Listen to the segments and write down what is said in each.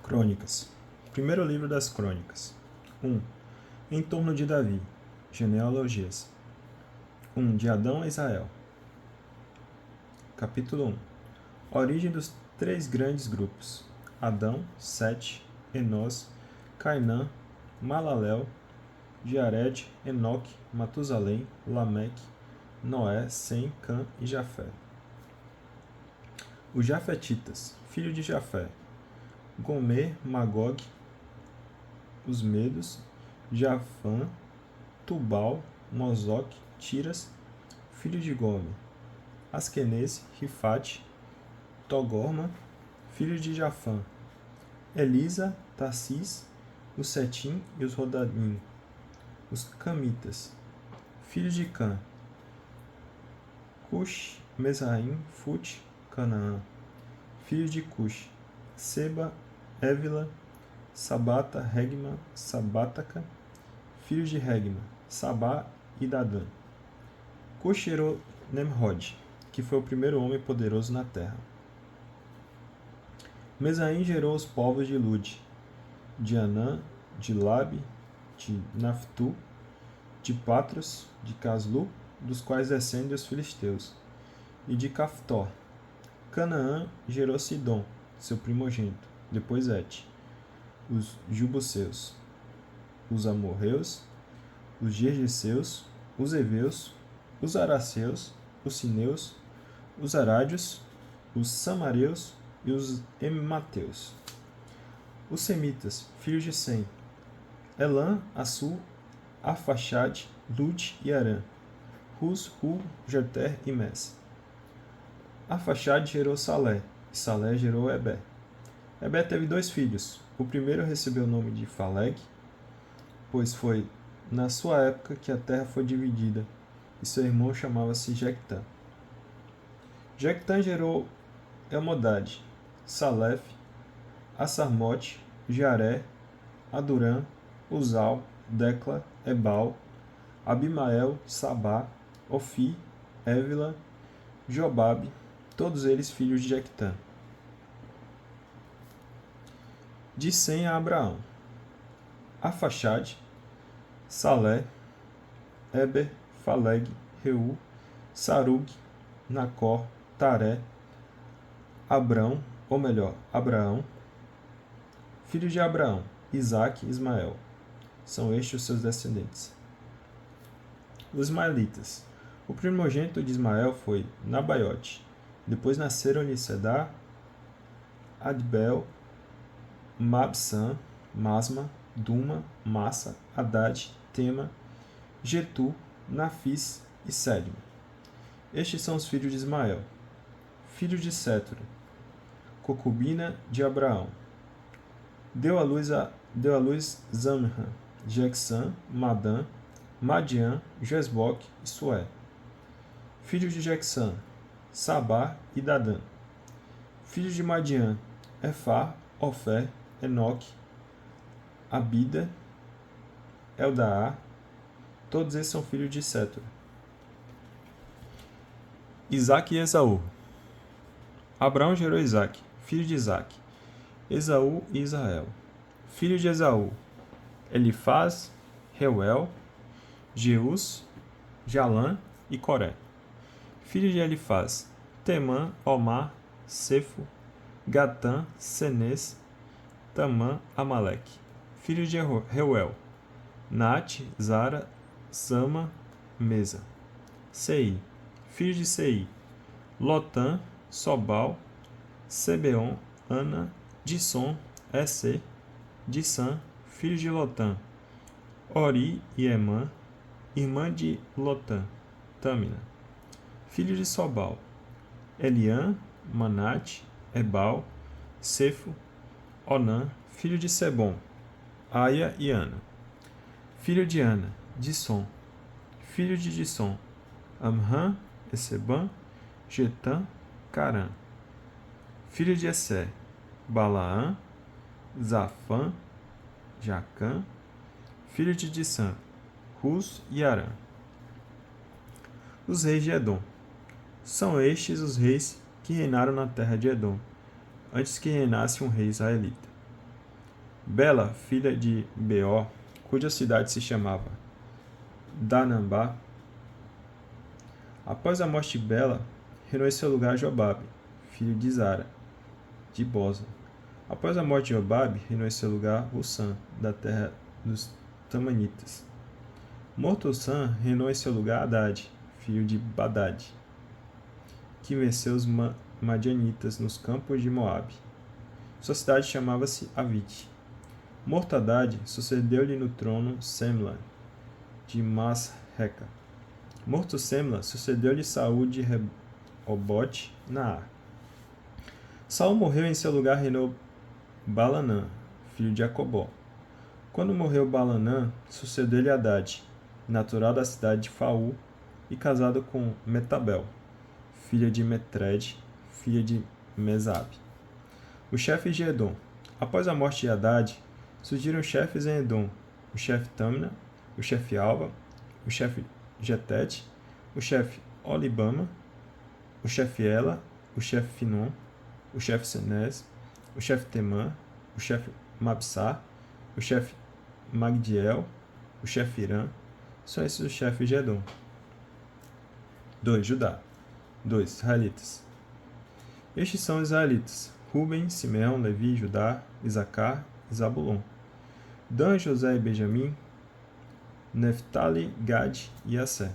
Crônicas. Primeiro livro das Crônicas. 1. Em torno de Davi. Genealogias. 1. De Adão a Israel. Capítulo 1. Origem dos três grandes grupos: Adão, Sete, Enós, Cainã, Malalel, Jared, Enoque, Matusalém, Lameque, Noé, Sem, Cã e Jafé. Os Jafetitas, filho de Jafé: Gomer, Magog, os Medos, Jafã, Tubal, Mozoque, Tiras, filho de Gomer, Asquenese, Rifate, Togorma, filho de Jafã, Elisa, Tarsis, os Setim e os Rodanim, os Camitas, filhos de Cã, Cush, Mesraim, Fute, Canaã, filhos de Cush, Seba, Évila, Sabata, Regma, Sabataca, filhos de Regma, Sabá e Dadã. Cush gerou Nemrod, que foi o primeiro homem poderoso na terra. Mesraim gerou os povos de Lud, de Anã, de Labe, de Naftu, de Patros, de Caslu, dos quais descendem os filisteus, e de Caftor. Canaã gerou Sidom, seu primogênito, depois Et, os Jubuseus, os Amorreus, os Gergeseus, os Eveus, os Araceus, os Sineus, os Arádios, os Samareus e os Emateus. Os Semitas, filhos de Sem: Elã, Assur, Arfaxade, Lud e Arã, Hus, Hu, Jeter e Mes. Arfaxade gerou Salé, e Salé gerou Ebé. Ebé teve dois filhos. O primeiro recebeu o nome de Faleg, pois foi na sua época que a terra foi dividida, e seu irmão chamava-se Jectã. Jectã gerou Elmodade, Salef, Assarmote, Jaré, Adurã, Uzal, Decla, Ebal, Abimael, Sabá, Ofi, Évila, Jobabe, todos eles filhos de Jectã. De Sem a Abraão: Arfaxade, Salé, Eber, Faleg, Reu, Sarug, Nacor, Taré, Abrão, ou melhor, Abraão. Filhos de Abraão: Isaque e Ismael. São estes os seus descendentes. Os Ismaelitas: o primogênito de Ismael foi Nabaiote. Depois nasceram-lhe Sedá, Adbel, Mabsã, Masma, Duma, Massa, Haddad, Tema, Getu, Nafis e Sélim. Estes são os filhos de Ismael. Filhos de Séturo: concubina de Abraão. Deu à luz Zamra, Jexã, Madã, Madian, Jesboque e Sué. Filhos de Jexã: Sabá e Dadã. Filhos de Madian: Efar, Ofé, Enoque, Abida, Eldaá. Todos esses são filhos de Séturo. Isaque e Esaú. Abraão gerou Isaque, filho de Isaque, Esaú e Israel. Filho de Esaú: Elifaz, Reuel, Jeus, Jalã e Coré. Filho de Elifaz: Temã, Omar, Sefo, Gatã, Senês, Tamã, Amaleque. Filho de Reuel: Nate, Zara, Sama, Mesa. Sei. Filho de Sei: Lotã, Sobal, Sebeon, Ana, Disson, Esse, Dissan. Filho de Lotã: Ori e Emã, irmã de Lotã, Tâmina. Filho de Sobal: Eliã, Manate, Ebal, Sefo, Onã. Filho de Sebom: Aia e Ana. Filho de Ana: Disson. Filho de Disson: Amram, Esebã, Getã, Carã. Filho de Essé: Balaã, Zafã, Jacã. Filho de Dissan: Rus e Arã. Os reis de Edom. São estes os reis que reinaram na terra de Edom, antes que reinasse um rei israelita. Bela, filha de Beor, cuja cidade se chamava Danambá. Após a morte de Bela, reinou em seu lugar Jobabe, filho de Zara, de Boza. Após a morte de Jobabe, reinou em seu lugar Hussã, da terra dos Tamanitas. Morto Hussã, reinou em seu lugar Hadad, filho de Badad, que venceu os Madianitas nos campos de Moabe. Sua cidade chamava-se Avite. Morto Hadad, sucedeu-lhe no trono Semla, de Masreca. Morto Semla, sucedeu-lhe Saúl de Rehobote, Naar. Saúl morreu e em seu lugar reinou Balanã, filho de Jacobó. Quando morreu Balanã, sucedeu-lhe Hadad, natural da cidade de Faú e casado com Metabel, filha de Metred, filha de Mesabe. Os chefes de Edom. Após a morte de Hadad, surgiram chefes em Edom, o chefe Tamna, o chefe Alva, o chefe Getete, o chefe Olibama, o chefe Ela, o chefe Finom, o chefe Senez, o chefe Temã, o chefe Mabsá, o chefe Magdiel, o chefe Irã. São esses os chefes de Edom. 2. Judá. 2. Israelitas. Estes são os israelitas: Ruben, Simeão, Levi, Judá, Isacar e Zabulon. Dan, José e Benjamim, Neftali, Gad e Assé.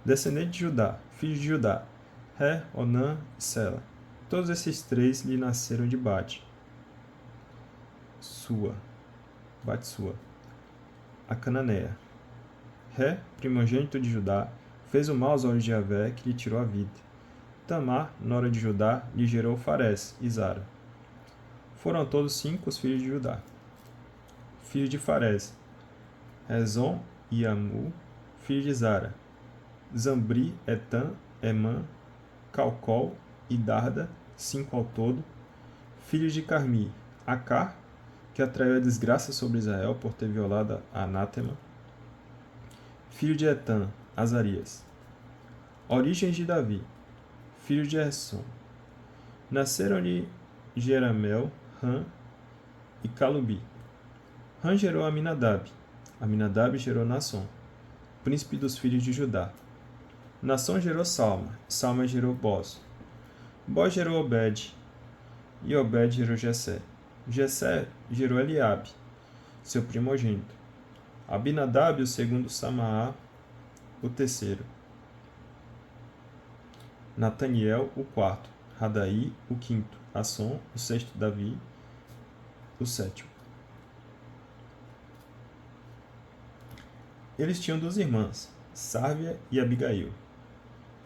Descendente de Judá, filhos de Judá, Ré, Onã e Sela. Todos esses três lhe nasceram de Bate Sua, a cananeia. Ré, primogênito de Judá, fez o mal aos olhos de Javé, que lhe tirou a vida. Tamar, nora de Judá, lhe gerou Farés e Zara. Foram todos 5 os filhos de Judá. Filhos de Farés: Rezon e Amu, filho de Zara. Zambri, Etan, Emã, Calcol e Darda, 5 ao todo. Filhos de Carmi: Acar, que atraiu a desgraça sobre Israel por ter violado a anátema. Filho de Etan, Azarias. Origens de Davi: filho de Erson. Nasceram-lhe Jeramel, Ram e Calubi. Ram gerou Aminadab. Aminadab gerou Nasson, príncipe dos filhos de Judá. Nasson gerou Salma. Salma gerou Boz. Boz gerou Obed. E Obed gerou Jessé. Jessé gerou Eliabe, seu primogênito. Abinadab, o segundo, Samaá, o terceiro. Nataniel, o quarto. Radaí, o quinto. Asson, o sexto. Davi, o sétimo. Eles tinham 2 irmãs, Sárvia e Abigail.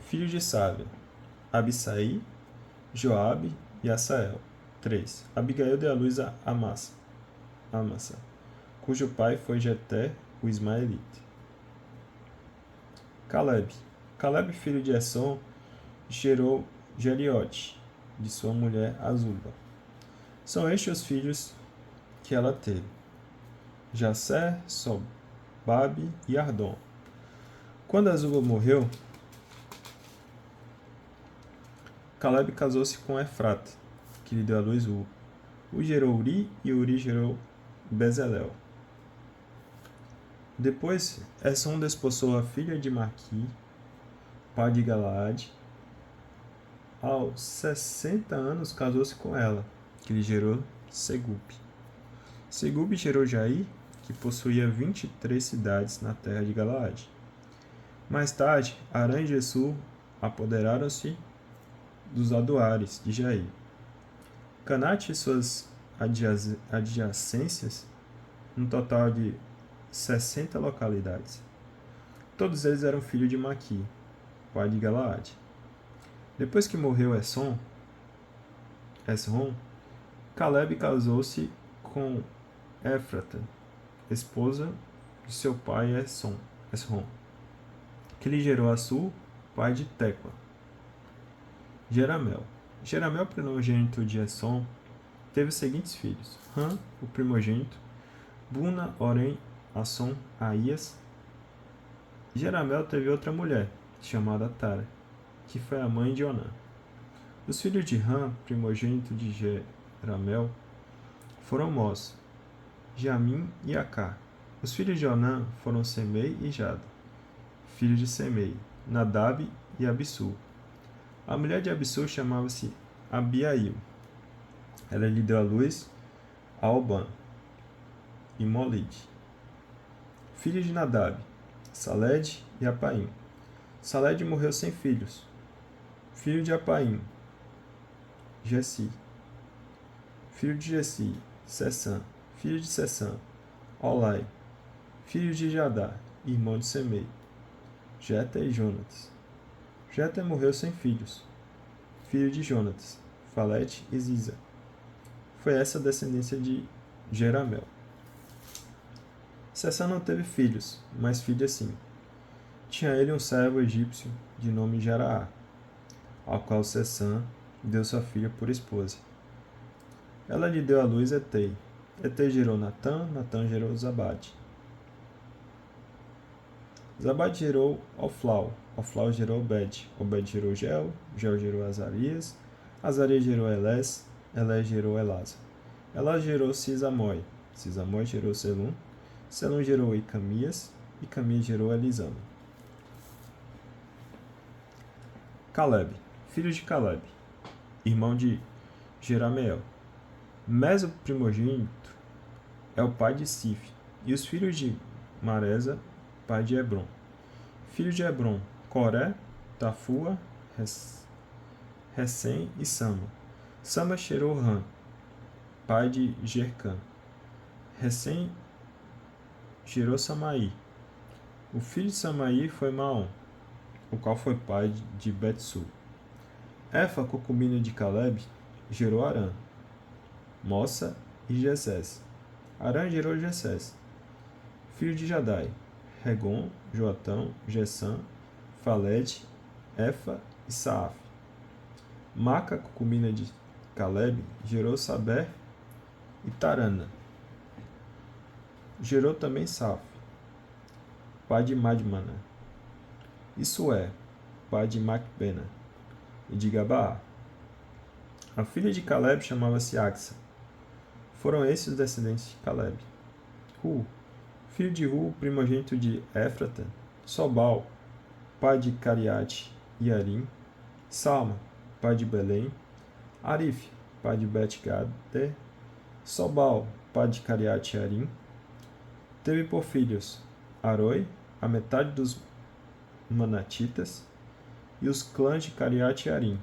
Filhos de Sárvia: Abisai, Joabe e Asael. 3. Abigail deu à luz a Amasa, cujo pai foi Jeté, o ismaelita. Caleb, filho de Esson, gerou Jeriote, de sua mulher Azuba. São estes os filhos que ela teve: Jasser, Sobabe e Ardom. Quando Azuba morreu, Caleb casou-se com Efrata, que lhe deu à luz Ur. Ur gerou Uri e Uri gerou Bezalel. Depois, Esson desposou a filha de Maqui, pai de Galaade. Aos 60 anos casou-se com ela, que lhe gerou Segub. Segub gerou Jair, que possuía 23 cidades na terra de Galaade. Mais tarde, Arã e Jesur apoderaram-se dos aduares de Jair. Canate e suas adjacências, um total de 60 localidades. Todos eles eram filhos de Maqui, pai de Galaade. Depois que morreu Esrom, Caleb casou-se com Éfrata, esposa de seu pai Esrom, que lhe gerou Assur, pai de Tecoa. Jeramel, primogênito de Esrom, teve os seguintes filhos: Ram, o primogênito, Buna, Orem, Asson, Aías. Jeramel teve outra mulher, chamada Tara, que foi a mãe de Onã. Os filhos de Ram, primogênito de Jeramel, foram Mós, Jamim e Acá. Os filhos de Onã foram Semei e Jada, filhos de Semei, Nadab e Abissu. A mulher de Abissu chamava-se Abiail. Ela lhe deu à luz a Oban e Molide. Filhos de Nadab, Saled e Apaim. Saled morreu sem filhos. Filho de Apaim, Gessi. Filho de Gessi, Sessã. Filho de Sessã, Olai. Filho de Jadá, irmão de Semei, Jeta e Jonatas. Jeta morreu sem filhos. Filho de Jonatas, Falete e Ziza. Foi essa a descendência de Jeramel. Sessã não teve filhos, mas filhas sim. Tinha ele um servo egípcio de nome Jaraá, ao qual Sessã deu sua filha por esposa. Ela lhe deu à luz Etei. Etei gerou Natã, Natã gerou Zabade. Zabade gerou Oflau, Oflau gerou Obed, Obed gerou Gel, Gel gerou Azarias, Azarias gerou Elés, Elés gerou Elasa. Elasa gerou Cisamói, Cisamói gerou Selum, Selum gerou Icamias, Icamias gerou Elisama. Caleb, filho de Caleb, irmão de Jerameel. Meso primogênito é o pai de Sif, e os filhos de Maresa, pai de Hebron. Filho de Hebron, Coré, Tafua, Recém e Sama. Sama gerou Ram, pai de Jercã. Recém gerou Samaí. O filho de Samaí foi Maom, o qual foi pai de Betsu. Efa, concubina de Caleb, gerou Arã, Mossa e Gesés. Arã gerou Gesés. Filho de Jadai, Regon, Joatão, Gessã, Falete, Efa e Saaf. Maca, concubina de Caleb, gerou Saber e Tarana. Gerou também Saf, pai de Madmana. Isso é, pai de Macbena e de Gabaá. A filha de Caleb chamava-se Axa. Foram esses os descendentes de Caleb. Hu, filho de Hu, primogênito de Éfrata, Sobal, pai de Cariate e Arim, Salma, pai de Belém, Arif, pai de Bet-Gader, Sobal, pai de Cariate e Arim, teve por filhos Aroi, a metade dos Manatitas, e os clãs de Cariate e Arim,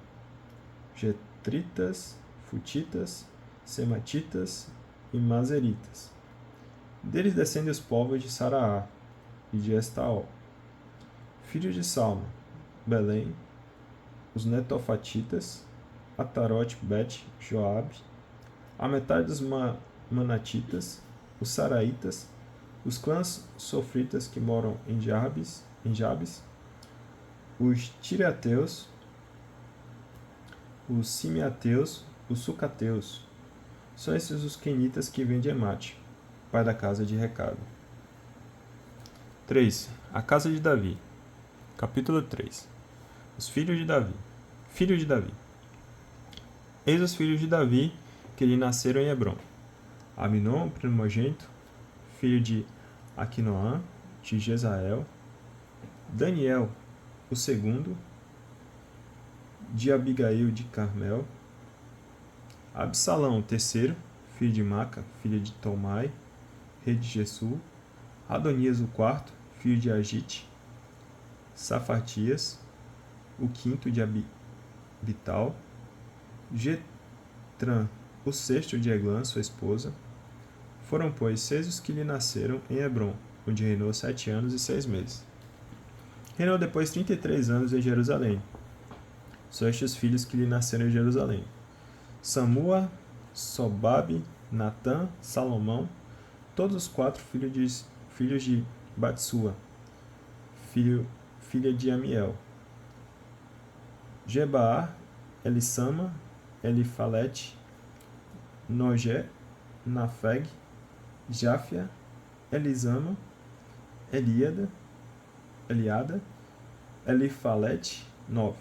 Getritas, Futitas, Sematitas e Mazeritas. Deles descendem os povos de Saraá e de Estaol. Filhos de Salma, Belém, os Netofatitas, Atarote, Bet, Joabe, a metade dos Manatitas, os Saraitas, os clãs sofritas que moram em Jabes, os Tireateus, os Simeateus, os Sucateus. São esses os quenitas que vêm de Emate, pai da casa de Recado. 3. A casa de Davi. Capítulo 3. Os filhos de Davi. Filho de Davi. Eis os filhos de Davi que lhe nasceram em Hebrom. Aminon, o primogênito, filho de Aquinoã, de Jezael. Daniel, o segundo, de Abigail de Carmel. Absalão, o terceiro, filho de Maca, filha de Tomai, rei de Gesur. Adonias, o quarto, filho de Agite. Safatias, o quinto, de Abital. Getran, o sexto, de Eglã, sua esposa. Foram, pois, 6 os que lhe nasceram em Hebrom, onde reinou 7 anos e 6 meses. Reinou depois 33 anos em Jerusalém. São estes os filhos que lhe nasceram em Jerusalém: Samua, Sobabe, Natã, Salomão, todos os 4 filhos de Batsua, filha de Amiel. Jebaá, Elissama, Elifalete, Nogé, Nafeg, Jáfia, Elisama, Eliada, Elifalete, 9.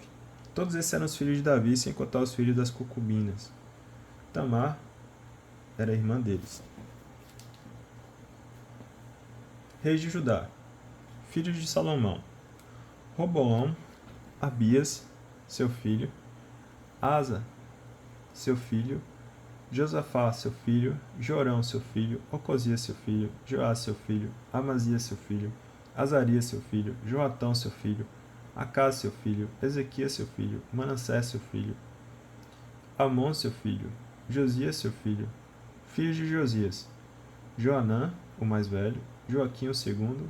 Todos esses eram os filhos de Davi, sem contar os filhos das concubinas. Tamar era irmã deles. Reis de Judá. Filhos de Salomão: Roboão, Abias, seu filho, Asa, seu filho, Josafá, seu filho, Jorão, seu filho, Ocosias, seu filho, Joás, seu filho, Amazias, seu filho, Azarias, seu filho, Joatão, seu filho, Acás, seu filho, Ezequias, seu filho, Manassés, seu filho, Amon, seu filho, Josias, seu filho, filhos de Josias: Joanã, o mais velho, Joaquim, o segundo,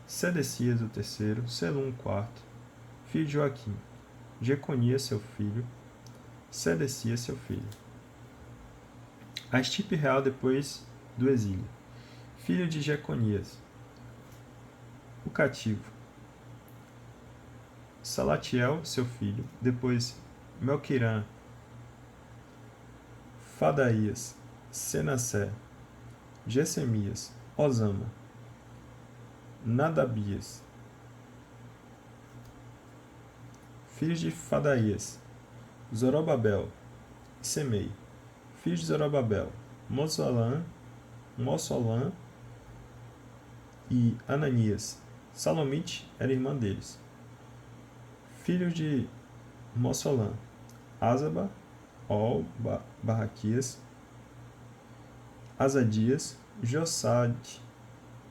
Sedecias, o terceiro, Selum, o quarto, filho de Joaquim, Jeconias, seu filho, Sedecias, seu filho. A estirpe real depois do exílio: filho de Jeconias, o cativo, Salatiel, seu filho, depois Melquirã, Fadaías, Senassé, Gessemias, Osama, Nadabias. Filhos de Fadaías: Zorobabel e Semei. Filhos de Zorobabel: Mossolam e Ananias. Salomite era irmã deles. Filhos de Mossolam: Azaba, Ol, Barraquias, Azadias, Jossad,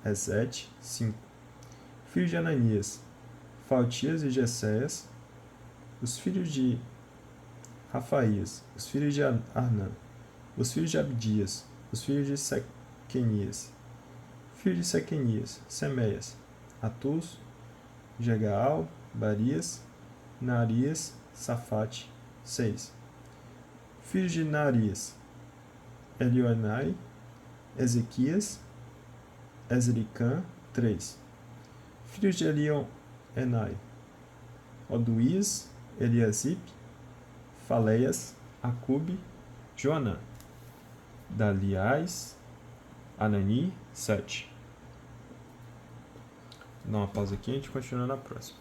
Ezete, 5. Filhos de Ananias: Faltias e Gesséias. Os filhos de Rafaías, os filhos de Arnã, os filhos de Abdias, os filhos de Sequenias. Filhos de Sequenias: Seméias, Atus, Jegaal, Barias, Naarias, Safate, 6. Filhos de Naarias: Elioenai, Ezequias, Ezricã, 3. Filhos de Elioenai: Oduías, Eliasip, Faleias, Acube, Joanã. Daliás, Anani, 7. Dá uma pausa aqui e a gente continua na próxima.